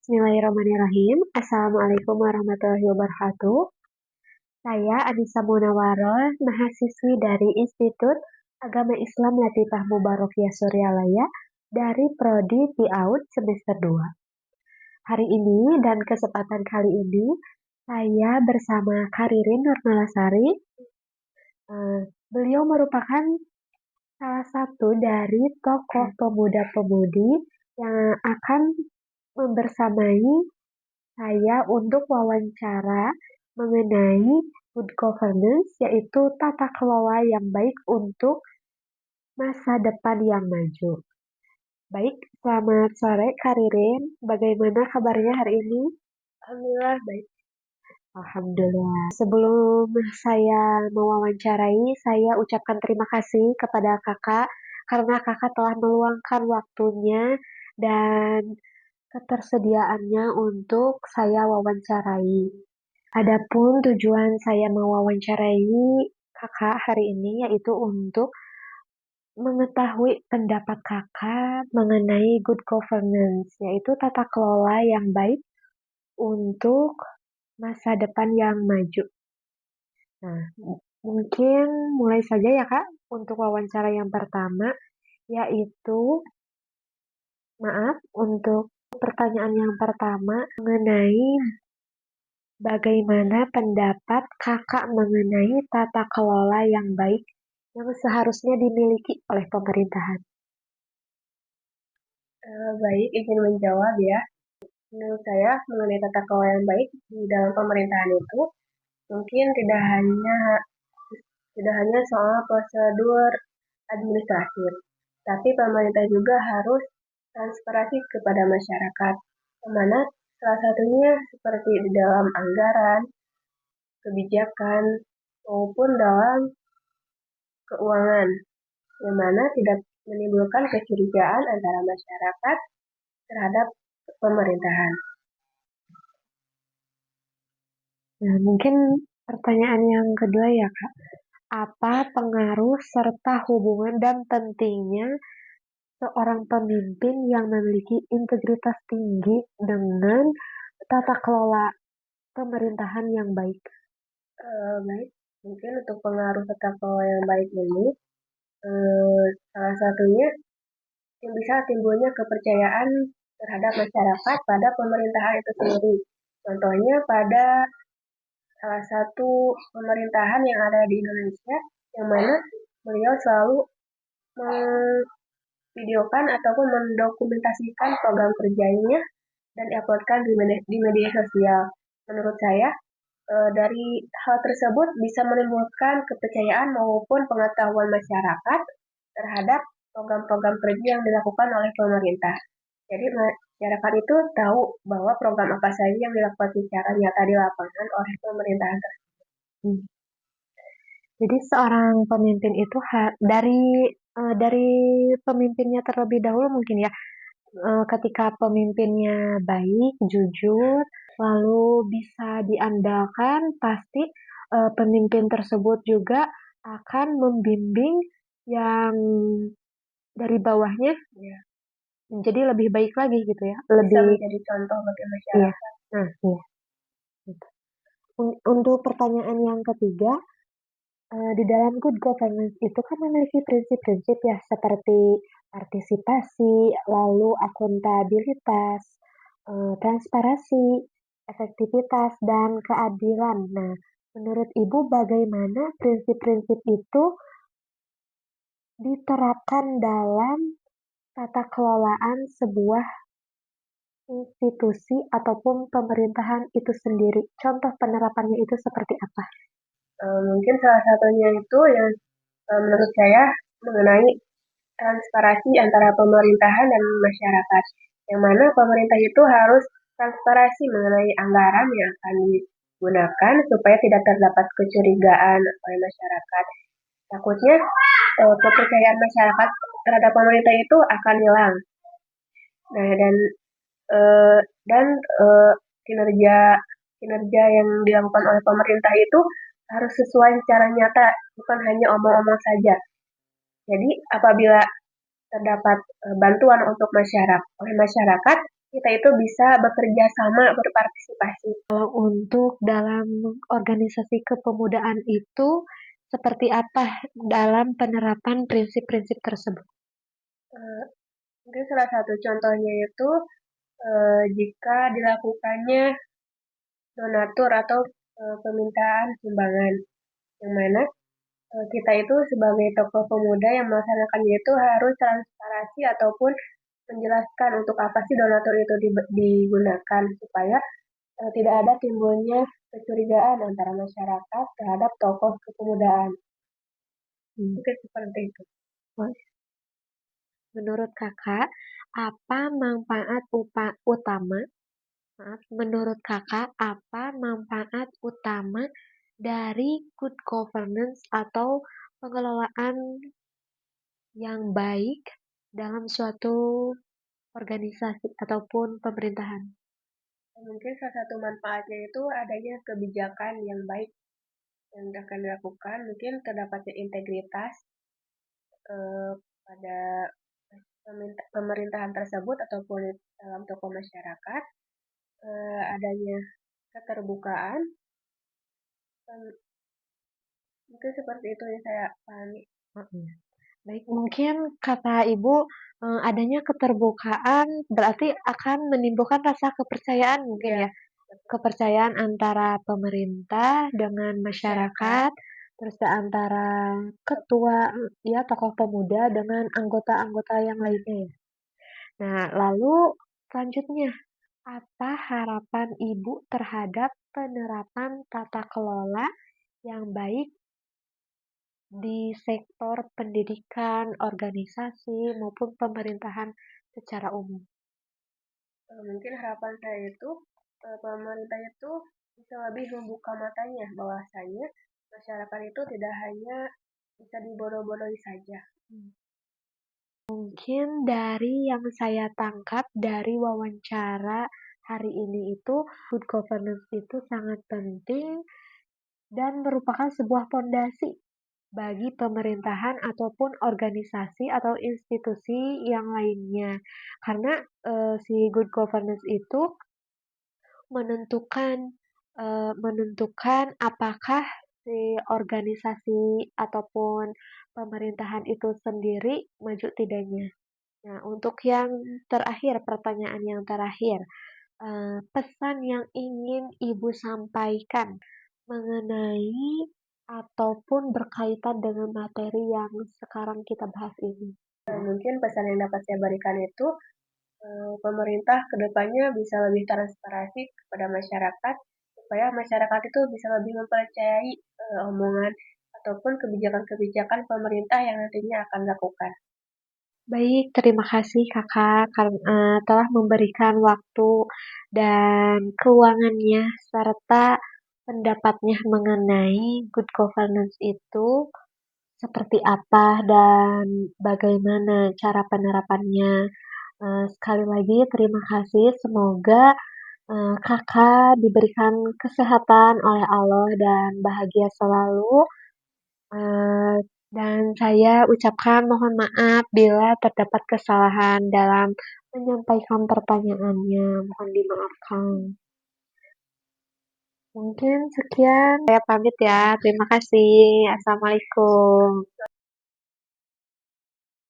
Bismillahirrahmanirrahim. Assalamualaikum warahmatullahi wabarakatuh. Saya Anissa Munawaroh, mahasiswi dari Institut Agama Islam Latifah Mubarakiyah Suryalaya dari Prodi PIAUD semester 2. Hari ini dan kesempatan kali ini, saya bersama Karirin Nurmalasari. Beliau merupakan salah satu dari tokoh pemuda-pemudi yang akan membersamai saya untuk wawancara mengenai good governance, yaitu tata kelola yang baik untuk masa depan yang maju. Baik, selamat sore Karirin. Bagaimana kabarnya hari ini? Alhamdulillah baik. Alhamdulillah. Sebelum saya mewawancarai, saya ucapkan terima kasih kepada kakak karena kakak telah meluangkan waktunya dan ketersediaannya untuk saya wawancarai. Adapun tujuan saya mewawancarai kakak hari ini yaitu untuk mengetahui pendapat kakak mengenai good governance, yaitu tata kelola yang baik untuk masa depan yang maju. Nah, mungkin mulai saja ya kak untuk wawancara yang pertama, yaitu untuk pertanyaan yang pertama mengenai bagaimana pendapat kakak mengenai tata kelola yang baik yang seharusnya dimiliki oleh pemerintahan? Baik, izin menjawab ya. Menurut saya, mengenai tata kelola yang baik di dalam pemerintahan itu mungkin tidak hanya soal prosedur administratif, tapi pemerintah juga harus transparansi kepada masyarakat, di mana salah satunya seperti di dalam anggaran, kebijakan, maupun dalam keuangan, di mana tidak menimbulkan kecurigaan antara masyarakat terhadap pemerintahan. Nah, mungkin pertanyaan yang kedua ya kak, apa pengaruh serta hubungan dan pentingnya seorang pemimpin yang memiliki integritas tinggi dengan tata kelola pemerintahan yang baik? Baik, mungkin untuk pengaruh tata kelola yang baik ini, salah satunya yang bisa timbulnya kepercayaan terhadap masyarakat pada pemerintahan itu sendiri. Contohnya pada salah satu pemerintahan yang ada di Indonesia, yang mana beliau selalu memvideokan ataupun mendokumentasikan program kerjanya dan uploadkan di media sosial. Menurut saya, dari hal tersebut bisa menimbulkan kepercayaan maupun pengetahuan masyarakat terhadap program-program kerja yang dilakukan oleh pemerintah. Jadi masyarakat itu tahu bahwa program apa saja yang dilakukan secara nyata di lapangan oleh pemerintahan tersebut. Hmm. Jadi seorang pemimpin itu dari pemimpinnya terlebih dahulu mungkin ya, ketika pemimpinnya baik, jujur, lalu bisa diandalkan, pasti pemimpin tersebut juga akan membimbing yang dari bawahnya Ya, menjadi lebih baik lagi gitu ya, bisa lebih menjadi contoh bagi iya. masyarakat. Nah, iya. Gitu. Untuk pertanyaan yang ketiga, di dalam good governance itu kan memiliki prinsip-prinsip ya seperti partisipasi, lalu akuntabilitas, transparansi, efektivitas, dan keadilan. Nah, menurut Ibu bagaimana prinsip-prinsip itu diterapkan dalam tata kelolaan sebuah institusi ataupun pemerintahan itu sendiri? Contoh penerapannya itu seperti apa? Mungkin salah satunya itu yang menurut saya mengenai transparansi antara pemerintahan dan masyarakat, yang mana pemerintah itu harus transparansi mengenai anggaran yang akan digunakan supaya tidak terdapat kecurigaan oleh masyarakat. Takutnya kepercayaan masyarakat terhadap pemerintah itu akan hilang. Nah, eh, dan kinerja kinerja yang dilakukan oleh pemerintah itu harus sesuai secara nyata, bukan hanya omong-omong saja. Jadi apabila terdapat bantuan untuk oleh masyarakat, kita itu bisa bekerja sama, berpartisipasi. Kalau untuk dalam organisasi kepemudaan itu seperti apa dalam penerapan prinsip-prinsip tersebut? Eh, Mungkin salah satu contohnya itu jika dilakukannya donatur atau permintaan sumbangan, yang mana kita itu sebagai tokoh pemuda yang melaksanakannya itu harus transparansi ataupun menjelaskan untuk apa sih donatur itu digunakan supaya tidak ada timbulnya kecurigaan antara masyarakat terhadap tokoh kepemudaan. Hmm. Mungkin seperti itu. Menurut kakak, apa manfaat utama? Maaf, menurut kakak, apa manfaat utama dari good governance atau pengelolaan yang baik dalam suatu organisasi ataupun pemerintahan? Mungkin salah satu manfaatnya itu adanya kebijakan yang baik yang akan dilakukan, mungkin terdapatnya integritas pada pemerintahan tersebut ataupun dalam tokoh masyarakat, adanya keterbukaan, mungkin seperti itu yang saya pahami. Mm-mm. Baik, mungkin kata Ibu, adanya keterbukaan berarti akan menimbulkan rasa kepercayaan mungkin Ya, ya. Kepercayaan antara pemerintah dengan masyarakat. masyarakat, terus antara ketua, ya tokoh pemuda dengan anggota-anggota yang lainnya ya. Nah, lalu selanjutnya, apa harapan Ibu terhadap penerapan tata kelola yang baik di sektor pendidikan, organisasi, maupun pemerintahan secara umum? Mungkin harapan saya itu pemerintah itu bisa lebih membuka matanya bahwasanya masyarakat itu tidak hanya bisa dibodoh-bodohi saja. Mungkin dari yang saya tangkap dari wawancara hari ini itu, good governance itu sangat penting dan merupakan sebuah fondasi bagi pemerintahan ataupun organisasi atau institusi yang lainnya. Karena si good governance itu menentukan menentukan apakah si organisasi ataupun pemerintahan itu sendiri maju tidaknya. Nah, untuk yang terakhir, pertanyaan yang terakhir, pesan yang ingin Ibu sampaikan mengenai ataupun berkaitan dengan materi yang sekarang kita bahas ini. Mungkin pesan yang dapat saya berikan itu pemerintah kedepannya bisa lebih transparansi kepada masyarakat supaya masyarakat itu bisa lebih mempercayai omongan ataupun kebijakan-kebijakan pemerintah yang nantinya akan dilakukan. Baik, terima kasih Kakak karena telah memberikan waktu dan keuangannya serta pendapatnya mengenai good governance itu seperti apa dan bagaimana cara penerapannya. Sekali lagi terima kasih. Semoga Kakak diberikan kesehatan oleh Allah dan bahagia selalu. Eh, dan saya ucapkan mohon maaf bila terdapat kesalahan dalam menyampaikan pertanyaannya. Mohon dimaafkan. Mungkin sekian. Saya pamit ya. Terima kasih. Assalamualaikum.